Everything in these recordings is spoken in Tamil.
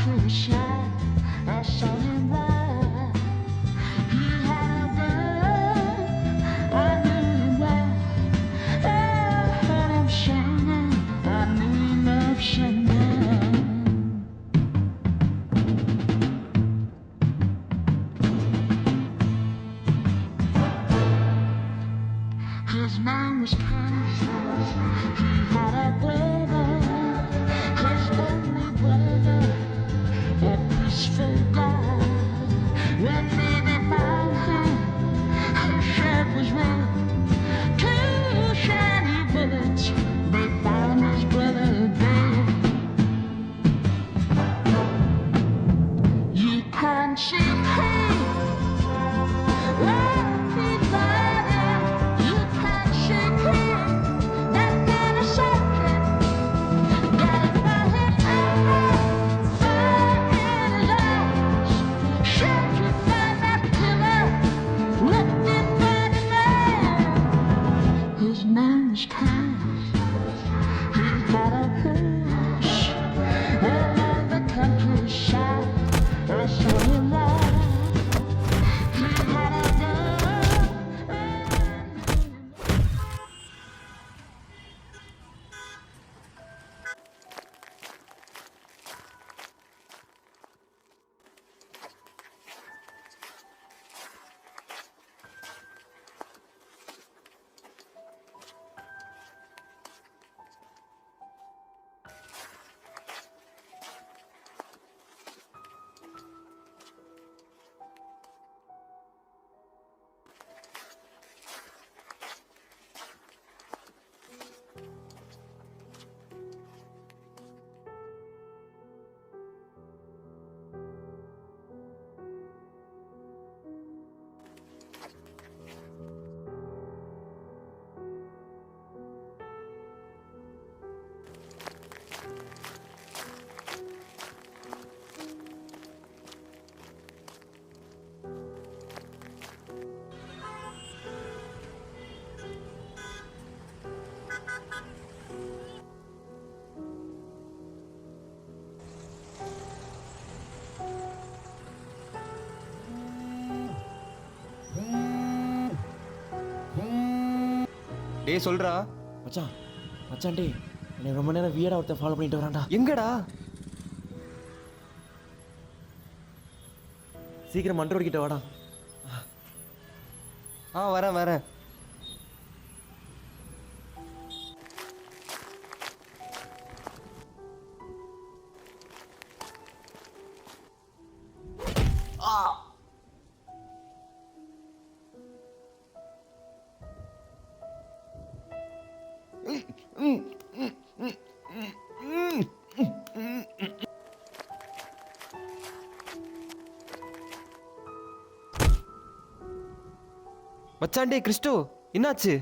country shine. I saw him ride. He had a gun. I knew him well. I heard him singing. I knew he loved singing. His name was Kansas. He had a brother, his only brother, a peaceful guy. When baby found him, his shirt was red. Two shiny bullets, they found his brother dead. You can't see him. His name was Cass. He had a horse along the countryside. I saw him ride. He had a gun. டேய் சொல்றா மச்சான் மச்சான் டேய் என்னை ரொம்ப நேரம் வியடா ஒருத்தன் ஃபாலோ பண்ணிட்டு வரான்டா. எங்கடா? சீக்கிரம் மண்டோர் கிட்ட வாடா. வரேன் வரேன். மச்சான் டேய் கிறிஸ்டோ என்னாச்சு?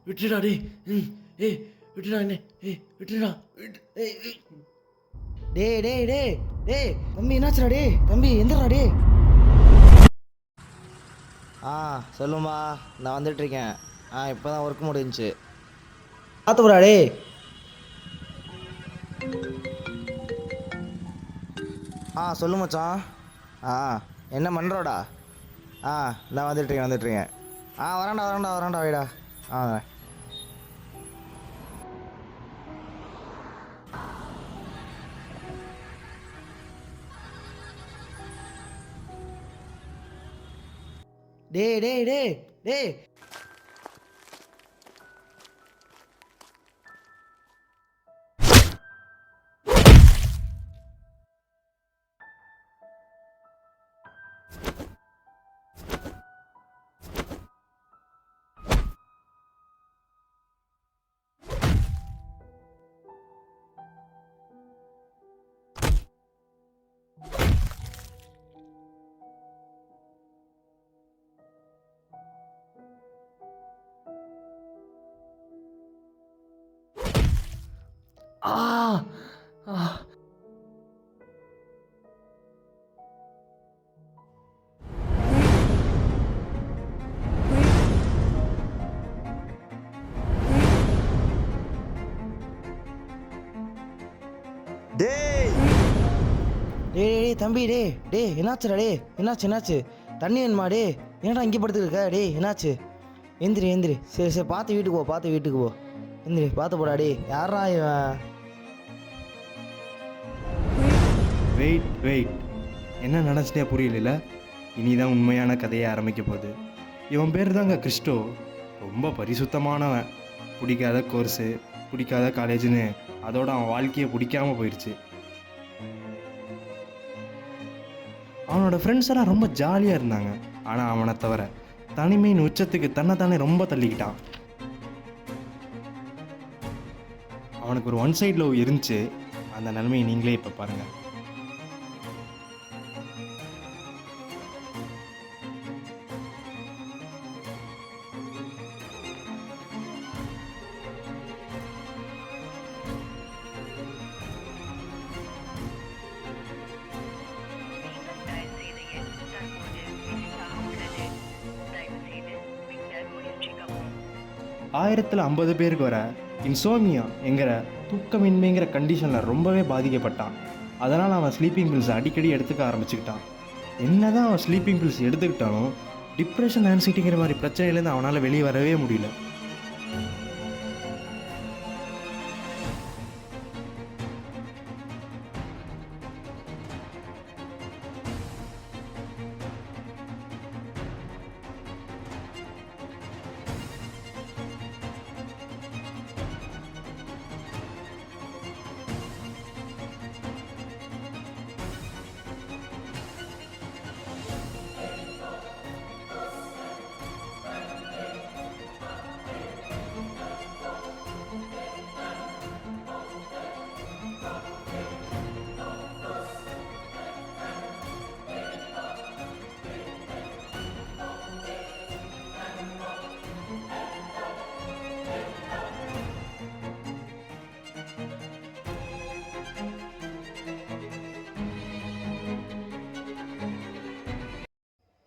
விட்டுடா டேய். விட்டுடா என்ன? விட்டுடா. டேய் டேய் டேய் டேய் தம்பி என்னாச்சுடா டேய்? தம்பி எந்தடா டேய்? சொல்லுமா, நான் வந்துட்டுருக்கேன். இப்போ தான் ஒர்க் முடிஞ்சிச்சு. பார்த்துக்குறா டேய். சொல்லு மச்சான். என்ன பண்ணுறோடா? நான் வந்துட்டுருக்கேன். வரேன்டா வைடா. வரேன். டேய் டேய் டேய் டேய் டேய் டேய் டேய் தம்பி டேய் என்னாச்சுடா என்னாச்சு தண்ணி வேணுமா என்னடா இங்கே படுத்துருக்க என்னாச்சு எந்திரி சரி பார்த்து வீட்டுக்கு போ எந்திரி பார்த்து போடா யாரா இவன் வெயிட் என்ன நினச்சிட்டே புரியல. இனிதான் உண்மையான கதையை ஆரம்பிக்க போகுது. இவன் பேர் தாங்க கிறிஸ்டோ. ரொம்ப பரிசுத்தமானவன். பிடிக்காத கோர்ஸு, பிடிக்காத காலேஜுன்னு அதோட அவன் வாழ்க்கையை பிடிக்காம போயிடுச்சு. அவனோட ஃப்ரெண்ட்ஸ் எல்லாம் ரொம்ப ஜாலியாக இருந்தாங்க. ஆனால் அவனை தவிர தனிமையின் உச்சத்துக்கு தன்னைத்தானே ரொம்ப தள்ளிக்கிட்டான். அவனுக்கு ஒரு ஒன் சைட் லவ் இருந்துச்சு. அந்த நிலைமையை நீங்களே இப்போ பாருங்கள். ஆயிரத்தில் 50 பேருக்கு வர இன்சோமியா என்கிற தூக்கமின்மைங்கிற கண்டிஷனில் ரொம்பவே பாதிக்கப்பட்டான். அதனால் அவன் ஸ்லீப்பிங் பில்ஸ் அடிக்கடி எடுத்துக்க ஆரம்பிச்சுக்கிட்டான். என்ன தான் அவன் ஸ்லீப்பிங் பில்ஸ் எடுத்துக்கிட்டாலும் டிப்ரெஷன், ஆன்சைட்டிங்கிற மாதிரி பிரச்சனையிலேருந்து அவனால் வெளியே வரவே முடியல.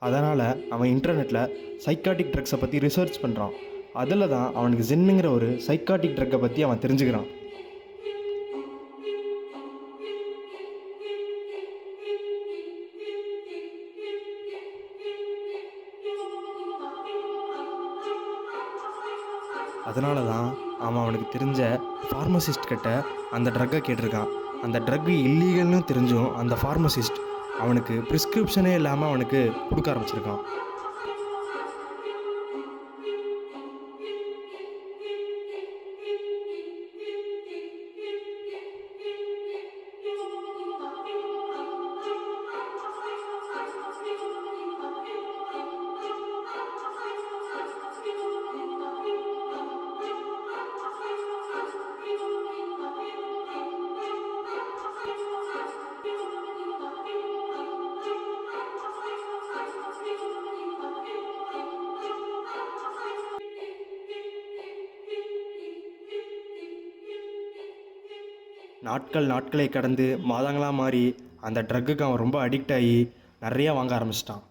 அதனால் அவன் இன்டர்நெட்டில் சைக்காட்டிக் ட்ரக்ஸை பற்றி ரிசர்ச் பண்ணுறான். அதில் தான் அவனுக்கு ஜென்னுங்கிற ஒரு சைக்காட்டிக் ட்ரக்கை பற்றி அவன் தெரிஞ்சுக்கிறான். அதனால தான் அவனுக்கு தெரிஞ்ச ஃபார்மசிஸ்ட் கிட்ட அந்த ட்ரக்கை கேட்டிருக்கான். அந்த ட்ரக்கு இல்லீகல்னு தெரிஞ்சும் அந்த ஃபார்மசிஸ்ட் அவனுக்கு ப்ரிஸ்கிரிப்ஷனே இல்லாமல் அவனுக்கு கொடுக்க ஆரம்பிச்சிருக்கான். நாட்களை கடந்து மாதங்களாக மாறி அந்த ட்ரக்குக்கு அவன் ரொம்ப அடிக்ட் ஆகி நிறையா வாங்க ஆரம்பிச்சிட்டான்.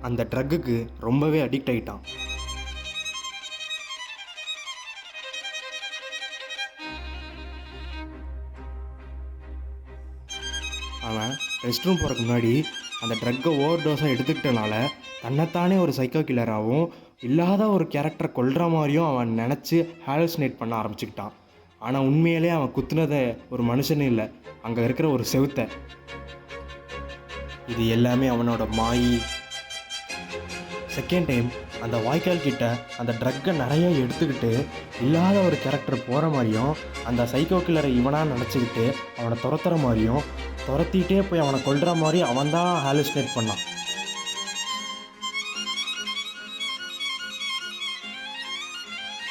அந்த ட்ரக்குக்கு ரொம்பவே அடிக்ட் ஆகிட்டான். அவன் ரெஸ்ட் ரூம் போகிறதுக்கு முன்னாடி அந்த ட்ரக்கை ஓவர் டோஸாக எடுத்துக்கிட்டனால தன்னைத்தானே ஒரு சைக்கோ கில்லராகவும் இல்லாத ஒரு கேரக்டரை கொல்ற மாதிரியும் அவன் நினச்சி ஹாலுசினேட் பண்ண ஆரம்பிச்சுக்கிட்டான். ஆனால் உண்மையிலே அவன் குத்துனதை ஒரு மனுஷனே இல்லை, அங்கே இருக்கிற ஒரு செவுத்தை. இது எல்லாமே அவனோட மாயி. செகண்ட் டைம் அந்த வாய்க்கால் கிட்ட அந்த ட்ரக்கை நிறைய எடுத்துக்கிட்டு இல்லாத ஒரு கேரக்டர் போகிற மாதிரியும் அந்த சைக்கோ கில்லரை இவனாக நினச்சிக்கிட்டு அவனை துரத்துற மாதிரியும் துரத்திட்டே போய் அவனை கொல்ற மாதிரி அவன் தான் ஹாலுசினேட் பண்ணான்.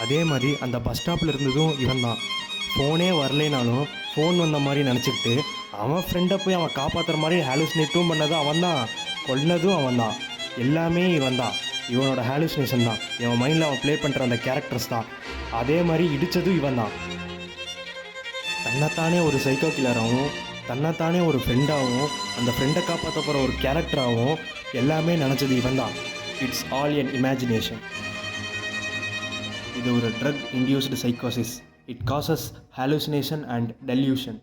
அதே மாதிரி அந்த பஸ் ஸ்டாப்பில் இருந்ததும் இவன் தான். ஃபோனே வரலைனாலும் ஃபோன் வந்த மாதிரி நினச்சிக்கிட்டு அவன் ஃப்ரெண்டை போய் அவன் காப்பாற்றுற மாதிரி ஹாலுசினேட்டும் பண்ணதும் அவன் தான், கொன்னதும் அவன் தான். எல்லாமே இவன் தான். இவனோட ஹாலுசினேஷன் தான். இவன் மைண்டில் அவன் ப்ளே பண்ணுற அந்த கேரக்டர்ஸ் தான். அதே மாதிரி இடித்ததும் இவன் தான். தன்னைத்தானே ஒரு சைக்கோ கில்லராகவும் தன்னைத்தானே ஒரு ஃப்ரெண்டாகவும் அந்த ஃப்ரெண்டை காப்பாற்ற போகிற ஒரு கேரக்டராகவும் எல்லாமே நினச்சது இவன் தான். It's all in imagination. இது ஒரு ட்ரக் இன்டியூஸ்டு சைக்கோசிஸ். It causes hallucination and delusion.